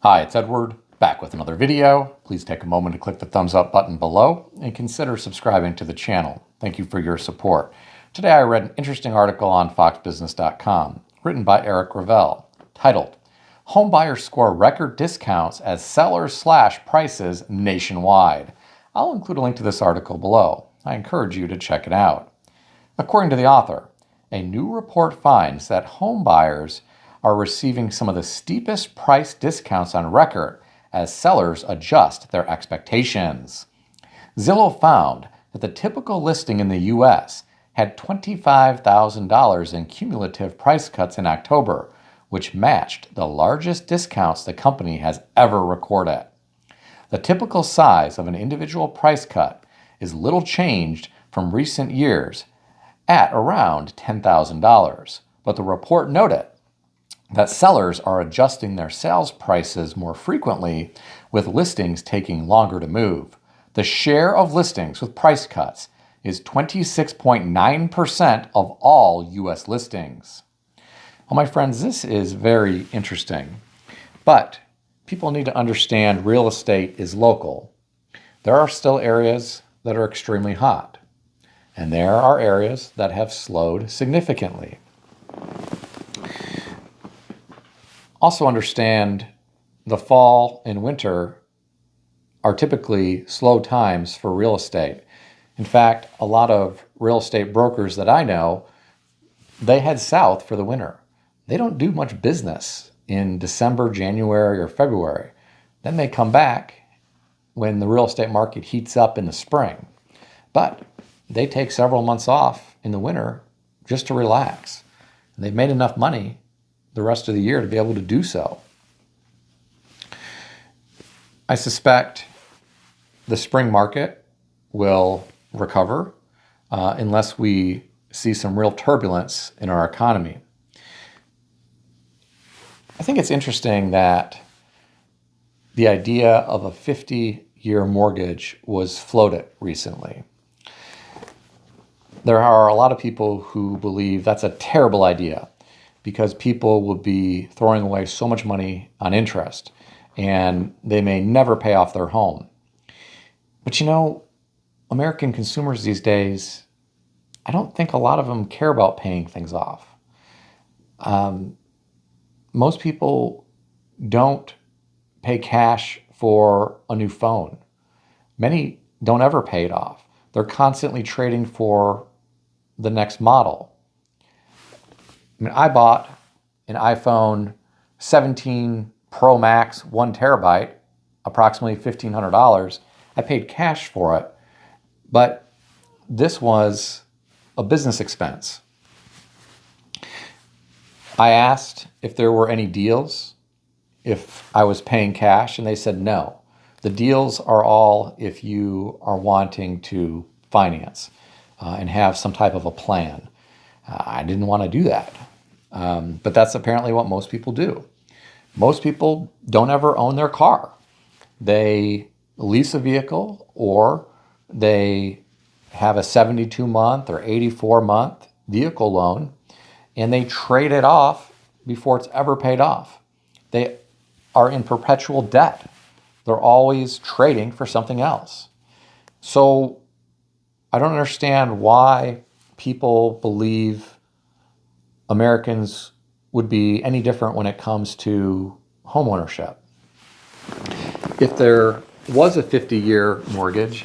Hi, it's Edward, back with another video. Please take a moment to click the thumbs up button below and consider subscribing to the channel. Thank you for your support. Today I read an interesting article on foxbusiness.com written by Eric Ravel titled, Homebuyers Score Record Discounts as Sellers Slash Prices Nationwide. I'll include a link to this article below. I encourage you to check it out. According to the author, a new report finds that homebuyers are receiving some of the steepest price discounts on record as sellers adjust their expectations. Zillow found that the typical listing in the U.S. had $25,000 in cumulative price cuts in October, which matched the largest discounts the company has ever recorded. The typical size of an individual price cut is little changed from recent years at around $10,000, but the report noted that sellers are adjusting their sales prices more frequently, with listings taking longer to move. The share of listings with price cuts is 26.9% of all U.S. listings. Well, my friends, this is very interesting, but people need to understand real estate is local. There are still areas that are extremely hot, and there are areas that have slowed significantly. Also understand the fall and winter are typically slow times for real estate. In fact, a lot of real estate brokers that I know, they head south for the winter. They don't do much business in December, January, or February. Then they come back when the real estate market heats up in the spring. But they take several months off in the winter just to relax. And they've made enough money the rest of the year to be able to do so. I suspect the spring market will recover unless we see some real turbulence in our economy. I think it's interesting that the idea of a 50-year mortgage was floated recently. There are a lot of people who believe that's a terrible idea, because people will be throwing away so much money on interest and they may never pay off their home. But you know, American consumers these days, I don't think a lot of them care about paying things off. Most people don't pay cash for a new phone. Many don't ever pay it off. They're constantly trading for the next model. I mean, I bought an iPhone 17 Pro Max 1 terabyte, approximately $1,500. I paid cash for it, but this was a business expense. I asked if there were any deals if I was paying cash, and they said no. The deals are all if you are wanting to finance and have some type of a plan. I didn't want to do that. But that's apparently what most people do. Most people don't ever own their car. They lease a vehicle, or they have a 72-month or 84-month vehicle loan, and they trade it off before it's ever paid off. They are in perpetual debt. They're always trading for something else. So I don't understand why people believe Americans would be any different when it comes to homeownership. If there was a 50-year mortgage,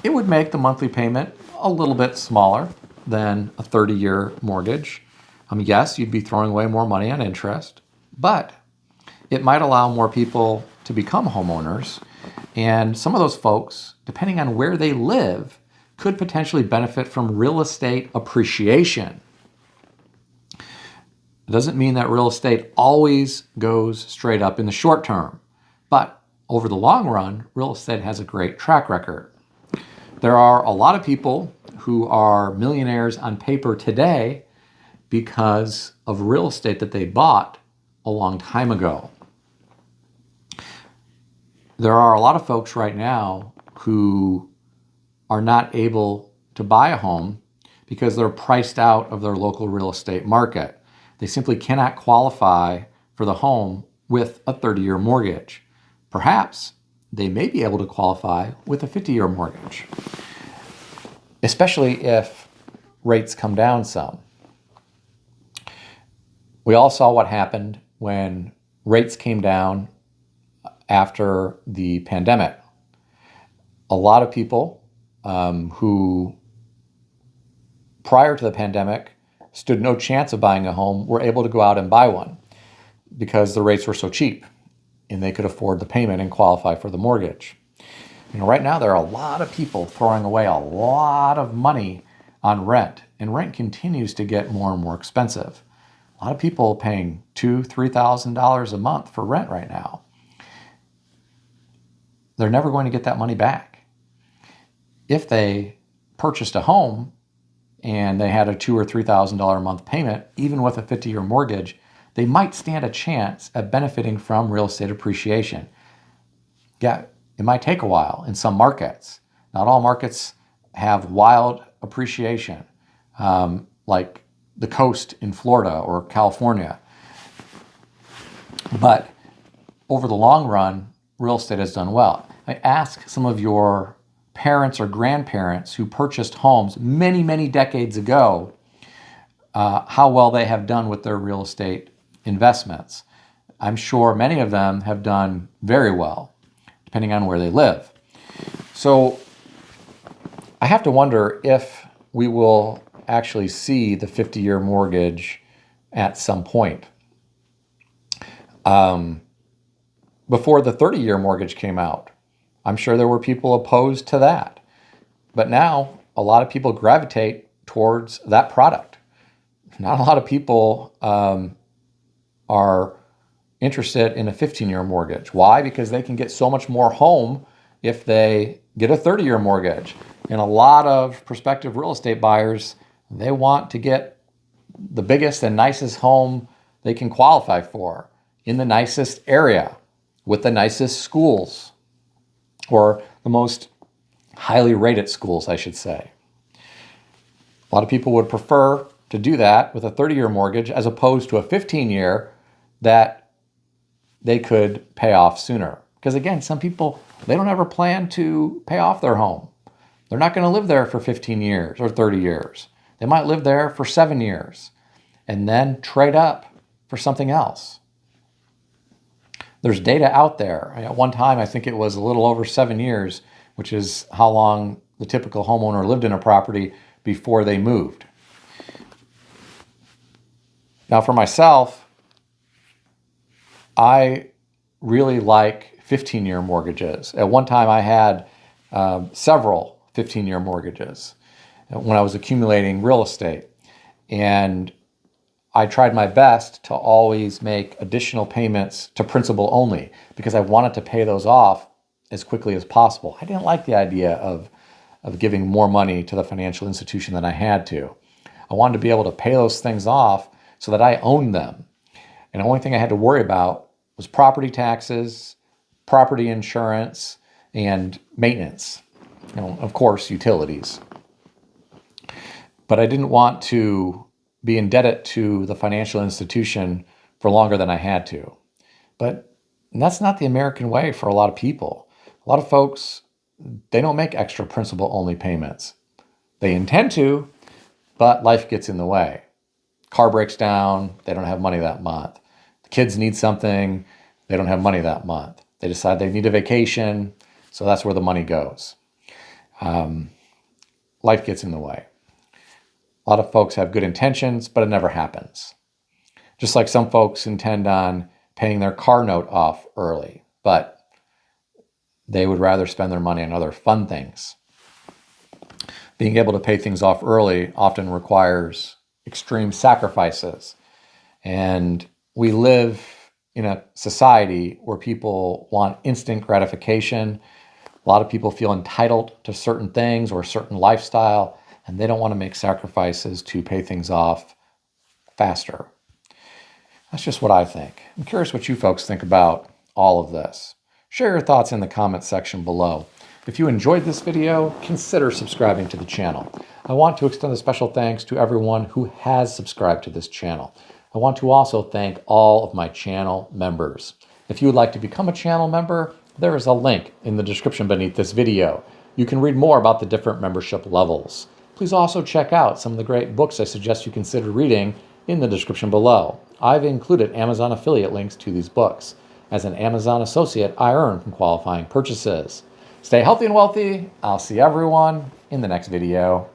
it would make the monthly payment a little bit smaller than a 30-year mortgage. Yes, you'd be throwing away more money on interest, but it might allow more people to become homeowners. And some of those folks, depending on where they live, could potentially benefit from real estate appreciation. It doesn't mean that real estate always goes straight up in the short term, but over the long run, real estate has a great track record. There are a lot of people who are millionaires on paper today because of real estate that they bought a long time ago. There are a lot of folks right now who are not able to buy a home because they're priced out of their local real estate market. They simply cannot qualify for the home with a 30-year mortgage. Perhaps they may be able to qualify with a 50-year mortgage, especially if rates come down some. We all saw what happened when rates came down after the pandemic. A lot of people who, prior to the pandemic, stood no chance of buying a home were able to go out and buy one because the rates were so cheap and they could afford the payment and qualify for the mortgage. Right now there are a lot of people throwing away a lot of money on rent, and rent continues to get more and more expensive. A lot of people paying $2,000, $3,000 a month for rent right now. They're never going to get that money back. If they purchased a home and they had a $2,000 or $3,000 a month payment, even with a 50-year mortgage, they might stand a chance at benefiting from real estate appreciation. Yeah, it might take a while in some markets. Not all markets have wild appreciation, like the coast in Florida or California. But over the long run, real estate has done well. I ask some of your parents or grandparents who purchased homes many, many decades ago how well they have done with their real estate investments. I'm sure many of them have done very well, depending on where they live. So I have to wonder if we will actually see the 50-year mortgage at some point. Before the 30-year mortgage came out, I'm sure there were people opposed to that. But now a lot of people gravitate towards that product. Not a lot of people are interested in a 15-year mortgage. Why? Because they can get so much more home if they get a 30-year mortgage. And a lot of prospective real estate buyers, they want to get the biggest and nicest home they can qualify for in the nicest area with the nicest schools, or the most highly rated schools, I should say. A lot of people would prefer to do that with a 30-year mortgage as opposed to a 15-year that they could pay off sooner. Because again, some people, they don't ever plan to pay off their home. They're not going to live there for 15 years or 30 years. They might live there for 7 years and then trade up for something else. There's data out there. At one time, I think it was a little over 7 years, which is how long the typical homeowner lived in a property before they moved. Now, for myself, I really like 15-year mortgages. At one time, I had several 15-year mortgages when I was accumulating real estate. And I tried my best to always make additional payments to principal only because I wanted to pay those off as quickly as possible. I didn't like the idea of giving more money to the financial institution than I had to. I wanted to be able to pay those things off so that I owned them. And the only thing I had to worry about was property taxes, property insurance, and maintenance. Of course, utilities. But I didn't want to be indebted to the financial institution for longer than I had to. But that's not the American way for a lot of people. A lot of folks, they don't make extra principal-only payments. They intend to, but life gets in the way. Car breaks down, they don't have money that month. The kids need something, they don't have money that month. They decide they need a vacation, so that's where the money goes. Life gets in the way. A lot of folks have good intentions, but it never happens. Just like some folks intend on paying their car note off early, but they would rather spend their money on other fun things. Being able to pay things off early often requires extreme sacrifices. And we live in a society where people want instant gratification. A lot of people feel entitled to certain things or a certain lifestyle, and they don't want to make sacrifices to pay things off faster. That's just what I think. I'm curious what you folks think about all of this. Share your thoughts in the comments section below. If you enjoyed this video, consider subscribing to the channel. I want to extend a special thanks to everyone who has subscribed to this channel. I want to also thank all of my channel members. If you would like to become a channel member, there is a link in the description beneath this video. You can read more about the different membership levels. Please also check out some of the great books I suggest you consider reading in the description below. I've included Amazon affiliate links to these books. As an Amazon associate, I earn from qualifying purchases. Stay healthy and wealthy. I'll see everyone in the next video.